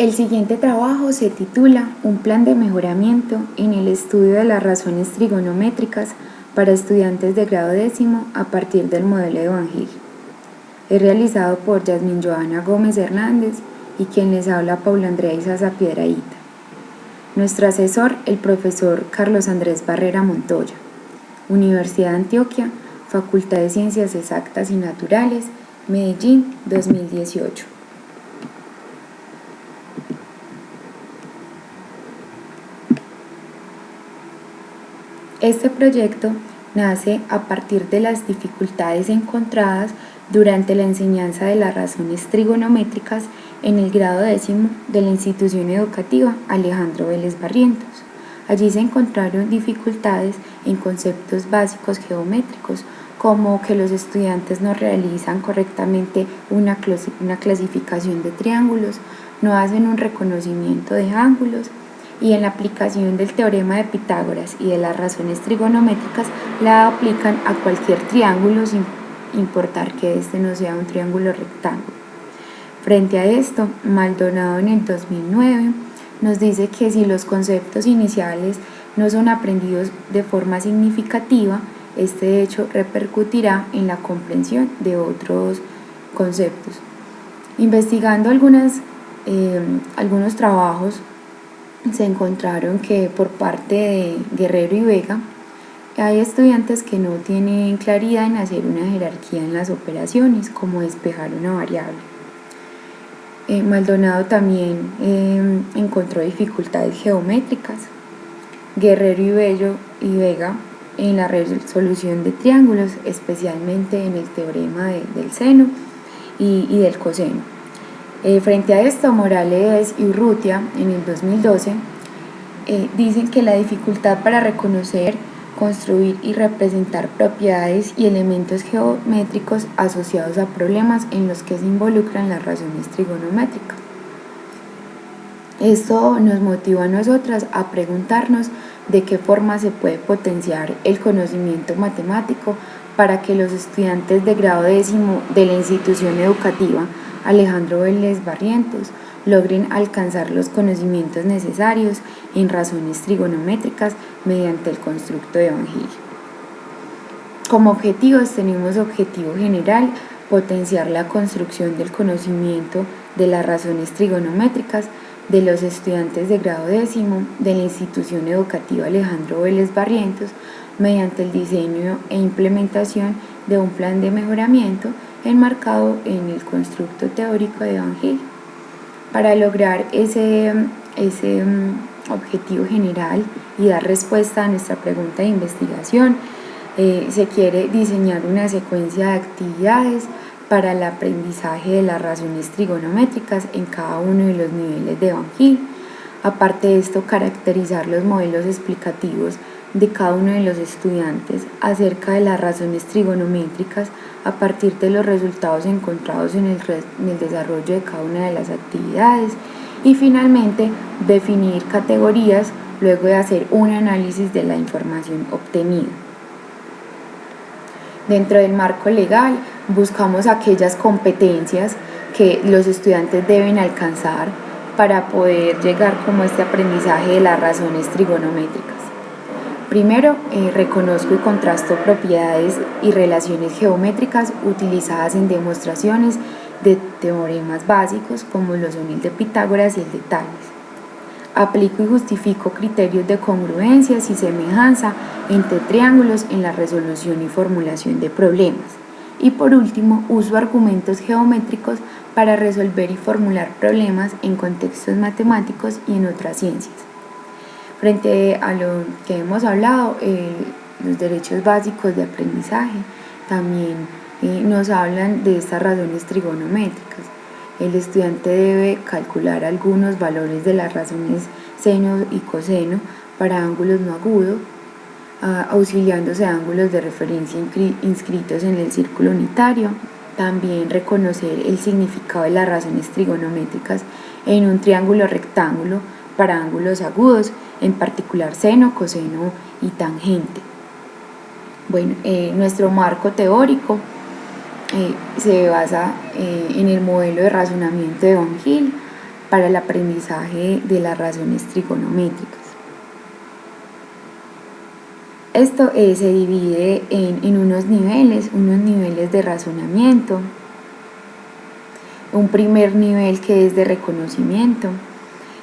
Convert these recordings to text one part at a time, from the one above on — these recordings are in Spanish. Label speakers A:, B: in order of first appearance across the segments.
A: El siguiente trabajo se titula Un plan de mejoramiento en el estudio de las razones trigonométricas para estudiantes de grado décimo a partir del modelo de Van Gil. Es realizado por Yasmin Joana Gómez Hernández y quien les habla Paula Andrea Izaza Piedrahíta. Nuestro asesor, el profesor Carlos Andrés Barrera Montoya. Universidad de Antioquia, Facultad de Ciencias Exactas y Naturales, Medellín, 2018. Este proyecto nace a partir de las dificultades encontradas durante la enseñanza de las razones trigonométricas en el grado décimo de la institución educativa Alejandro Vélez Barrientos. Allí se encontraron dificultades en conceptos básicos geométricos, como que los estudiantes no realizan correctamente una clasificación de triángulos, no hacen un reconocimiento de ángulos, y en la aplicación del teorema de Pitágoras y de las razones trigonométricas la aplican a cualquier triángulo sin importar que este no sea un triángulo rectángulo. Frente a esto, Maldonado en el 2009 nos dice que si los conceptos iniciales no son aprendidos de forma significativa, este hecho repercutirá en la comprensión de otros conceptos. Investigando algunos trabajos, se encontraron que por parte de Guerrero y Vega hay estudiantes que no tienen claridad en hacer una jerarquía en las operaciones, como despejar una variable. Maldonado también encontró dificultades geométricas. Guerrero y Vega en la resolución de triángulos, especialmente en el teorema del seno y del coseno. Frente a esto, Morales y Urrutia en el 2012 dicen que la dificultad para reconocer, construir y representar propiedades y elementos geométricos asociados a problemas en los que se involucran las razones trigonométricas. Esto nos motiva a nosotras a preguntarnos de qué forma se puede potenciar el conocimiento matemático para que los estudiantes de grado décimo de la institución educativa Alejandro Vélez Barrientos logren alcanzar los conocimientos necesarios en razones trigonométricas mediante el constructo de Van Gil. Como objetivos tenemos objetivo general, potenciar la construcción del conocimiento de las razones trigonométricas de los estudiantes de grado décimo de la institución educativa Alejandro Vélez Barrientos mediante el diseño e implementación de un plan de mejoramiento enmarcado en el constructo teórico de Van Gil. Para lograr ese objetivo general y dar respuesta a nuestra pregunta de investigación, se quiere diseñar una secuencia de actividades para el aprendizaje de las razones trigonométricas en cada uno de los niveles de Van Gil. Aparte de esto, caracterizar los modelos explicativos de cada uno de los estudiantes acerca de las razones trigonométricas a partir de los resultados encontrados en el desarrollo de cada una de las actividades, y finalmente definir categorías luego de hacer un análisis de la información obtenida. Dentro del marco legal buscamos aquellas competencias que los estudiantes deben alcanzar para poder llegar como a este aprendizaje de las razones trigonométricas. Primero, reconozco y contrasto propiedades y relaciones geométricas utilizadas en demostraciones de teoremas básicos como lo son el de Pitágoras y el de Tales. Aplico y justifico criterios de congruencia y semejanza entre triángulos en la resolución y formulación de problemas. Y por último, uso argumentos geométricos para resolver y formular problemas en contextos matemáticos y en otras ciencias. Frente a lo que hemos hablado, los derechos básicos de aprendizaje también nos hablan de estas razones trigonométricas. El estudiante debe calcular algunos valores de las razones seno y coseno para ángulos no agudos, auxiliándose de ángulos de referencia inscritos en el círculo unitario. También reconocer el significado de las razones trigonométricas en un triángulo rectángulo para ángulos agudos, en particular seno, coseno y tangente. Bueno, nuestro marco teórico se basa en el modelo de razonamiento de Van Gil, para el aprendizaje de las razones trigonométricas. Esto se divide en unos niveles de razonamiento, un primer nivel que es de reconocimiento.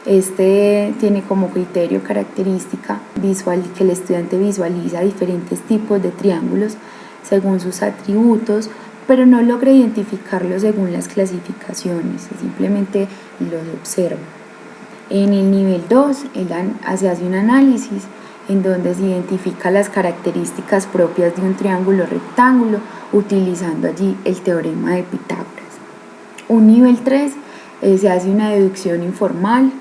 A: Este tiene como criterio característica que el estudiante visualiza diferentes tipos de triángulos según sus atributos, pero no logra identificarlos según las clasificaciones, simplemente los observa. En el nivel 2 se hace un análisis en donde se identifica las características propias de un triángulo rectángulo utilizando allí el teorema de Pitágoras. Un nivel 3 se hace una deducción informal,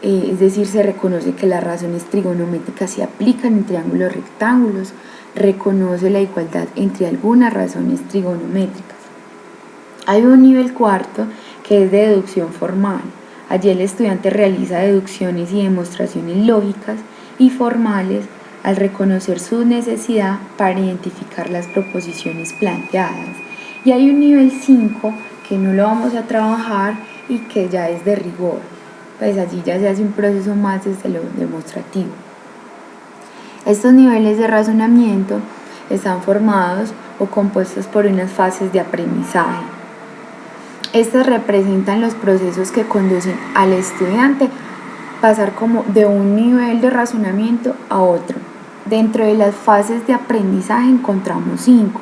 A: es decir, se reconoce que las razones trigonométricas se aplican en triángulos rectángulos, reconoce la igualdad entre algunas razones trigonométricas. Hay un nivel 4 que es de deducción formal. Allí el estudiante realiza deducciones y demostraciones lógicas y formales al reconocer su necesidad para identificar las proposiciones planteadas. Y hay un nivel 5 que no lo vamos a trabajar y que ya es de rigor, pues allí ya se hace un proceso más desde lo demostrativo. Estos niveles de razonamiento están formados o compuestos por unas fases de aprendizaje. Estas representan los procesos que conducen al estudiante pasar como de un nivel de razonamiento a otro. Dentro de las fases de aprendizaje encontramos 5.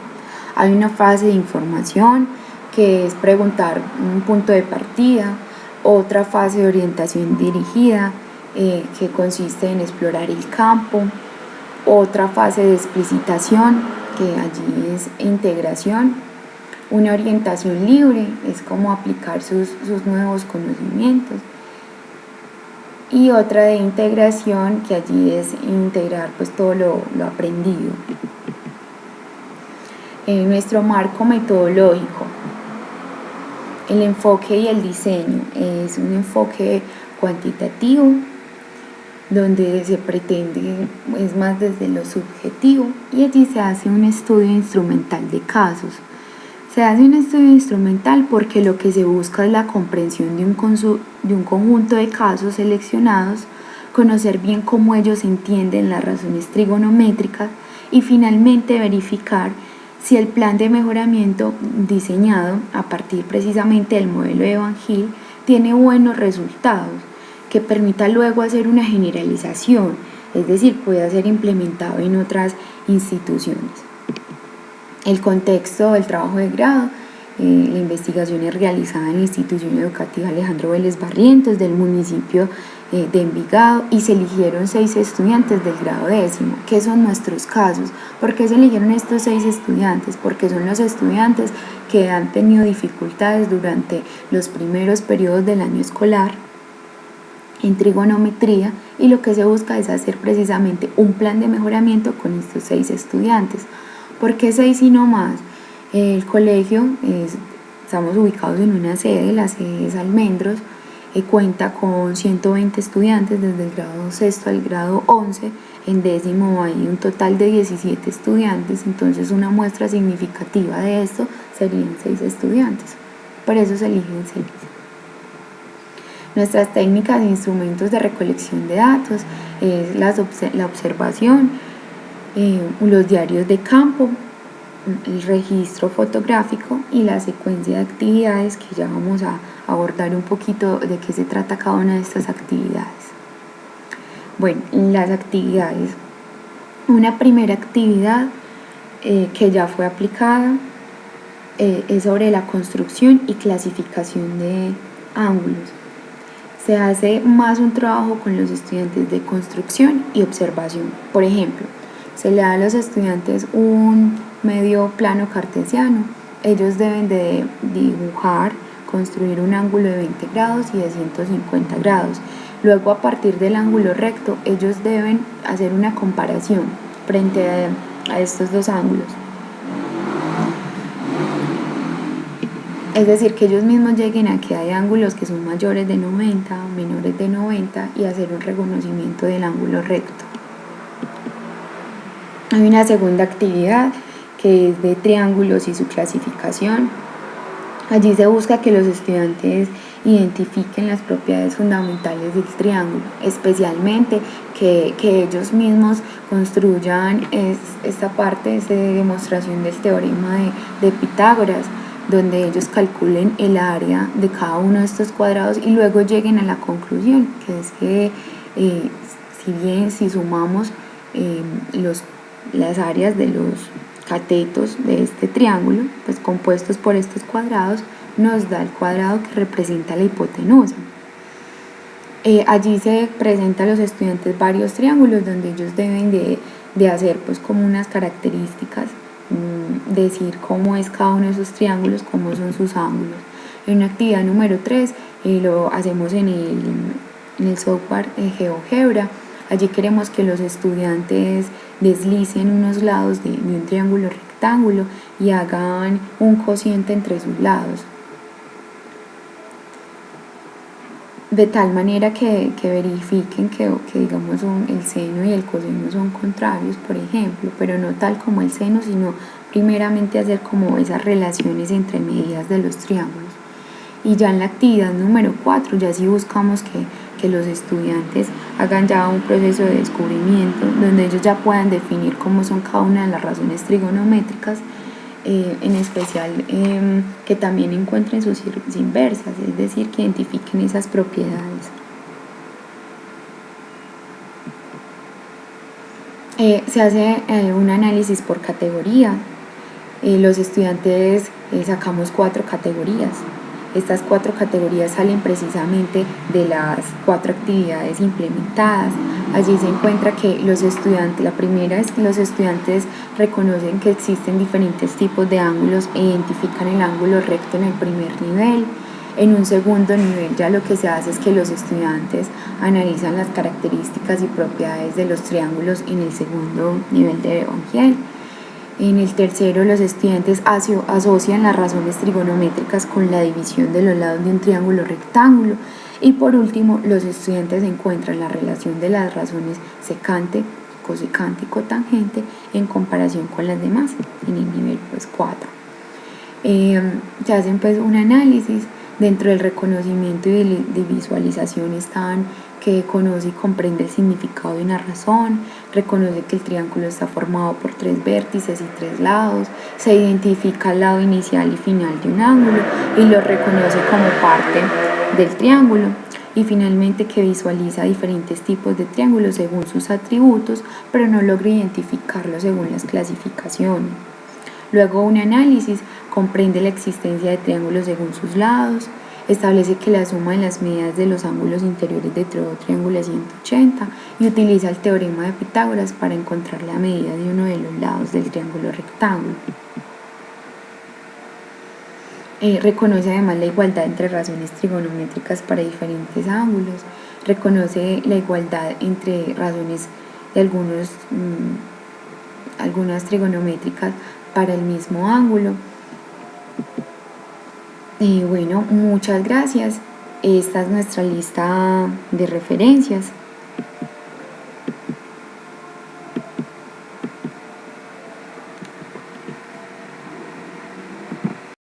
A: Hay una fase de información, que es preguntar un punto de partida, otra fase de orientación dirigida, que consiste en explorar el campo, otra fase de explicitación, que allí es integración, una orientación libre, es como aplicar sus nuevos conocimientos, y otra de integración, que allí es integrar pues todo lo aprendido. Nuestro marco metodológico, el enfoque y el diseño, es un enfoque cuantitativo donde se pretende, es más desde lo subjetivo, y allí se hace un estudio instrumental de casos. Se hace un estudio instrumental porque lo que se busca es la comprensión de un conjunto de casos seleccionados, conocer bien cómo ellos entienden las razones trigonométricas y finalmente verificar si el plan de mejoramiento diseñado a partir precisamente del modelo de Van Til tiene buenos resultados, que permita luego hacer una generalización, es decir, pueda ser implementado en otras instituciones. El contexto del trabajo de grado, la investigación es realizada en la institución educativa Alejandro Vélez Barrientos del municipio de Envigado, y se eligieron 6 estudiantes del grado 10º, que son nuestros casos. ¿Por qué se eligieron estos 6 estudiantes? Porque son los estudiantes que han tenido dificultades durante los primeros periodos del año escolar en trigonometría, y lo que se busca es hacer precisamente un plan de mejoramiento con estos 6 estudiantes. ¿Por qué 6 y no más? El colegio, estamos ubicados en una sede, la sede es Almendros, cuenta con 120 estudiantes desde el grado 6 al grado 11, en 10º hay un total de 17 estudiantes, entonces una muestra significativa de esto serían 6 estudiantes, por eso se eligen 6. Nuestras técnicas e instrumentos de recolección de datos es la observación, los diarios de campo, el registro fotográfico y la secuencia de actividades, que ya vamos a abordar un poquito de qué se trata cada una de estas actividades. Bueno, las actividades. Una primera actividad que ya fue aplicada es sobre la construcción y clasificación de ángulos. Se hace más un trabajo con los estudiantes de construcción y observación. Por ejemplo, se le da a los estudiantes un medio plano cartesiano. Ellos deben de dibujar, construir un ángulo de 20 grados y de 150 grados. Luego, a partir del ángulo recto, ellos deben hacer una comparación frente a estos dos ángulos. Es decir, que ellos mismos lleguen a que hay ángulos que son mayores de 90 o menores de 90 y hacer un reconocimiento del ángulo recto. Hay una segunda actividad que es de triángulos y su clasificación. Allí se busca que los estudiantes identifiquen las propiedades fundamentales del triángulo, especialmente que ellos mismos construyan esta parte, esta demostración del teorema de Pitágoras, donde ellos calculen el área de cada uno de estos cuadrados y luego lleguen a la conclusión, que es que si sumamos las áreas de los catetos de este triángulo, pues compuestos por estos cuadrados, nos da el cuadrado que representa la hipotenusa. Allí se presentan a los estudiantes varios triángulos donde ellos deben de hacer pues como unas características, decir cómo es cada uno de esos triángulos, cómo son sus ángulos. En una actividad número 3 lo hacemos en el software GeoGebra. Allí queremos que los estudiantes deslicen unos lados de un triángulo rectángulo y hagan un cociente entre sus lados, de tal manera que verifiquen que digamos el seno y el coseno son contrarios, por ejemplo, pero no tal como el seno, sino primeramente hacer como esas relaciones entre medidas de los triángulos. Y ya en la actividad número 4 ya sí buscamos que los estudiantes hagan ya un proceso de descubrimiento donde ellos ya puedan definir cómo son cada una de las razones trigonométricas, en especial que también encuentren sus inversas, es decir, que identifiquen esas propiedades. Se hace un análisis por categoría. Los estudiantes sacamos 4 categorías. Estas 4 categorías salen precisamente de las 4 actividades implementadas. Allí se encuentra que la primera es que los estudiantes reconocen que existen diferentes tipos de ángulos e identifican el ángulo recto en el primer nivel. En un segundo nivel ya lo que se hace es que los estudiantes analizan las características y propiedades de los triángulos en el segundo nivel de Van. En el tercero, los estudiantes asocian las razones trigonométricas con la división de los lados de un triángulo rectángulo. Y por último, los estudiantes encuentran la relación de las razones secante, cosecante y cotangente en comparación con las demás, en el nivel 4. Se hacen un análisis. Dentro del reconocimiento y de visualización están que conoce y comprende el significado de una razón, reconoce que el triángulo está formado por 3 vértices y 3 lados, se identifica el lado inicial y final de un ángulo y lo reconoce como parte del triángulo, y finalmente que visualiza diferentes tipos de triángulos según sus atributos, pero no logra identificarlos según las clasificaciones. Luego un análisis comprende la existencia de triángulos según sus lados, establece que la suma de las medidas de los ángulos interiores de todo triángulo es 180 y utiliza el teorema de Pitágoras para encontrar la medida de uno de los lados del triángulo rectángulo. Reconoce además la igualdad entre razones trigonométricas para diferentes ángulos, reconoce la igualdad entre razones de algunas trigonométricas para el mismo ángulo. Bueno, muchas gracias. Esta es nuestra lista de referencias.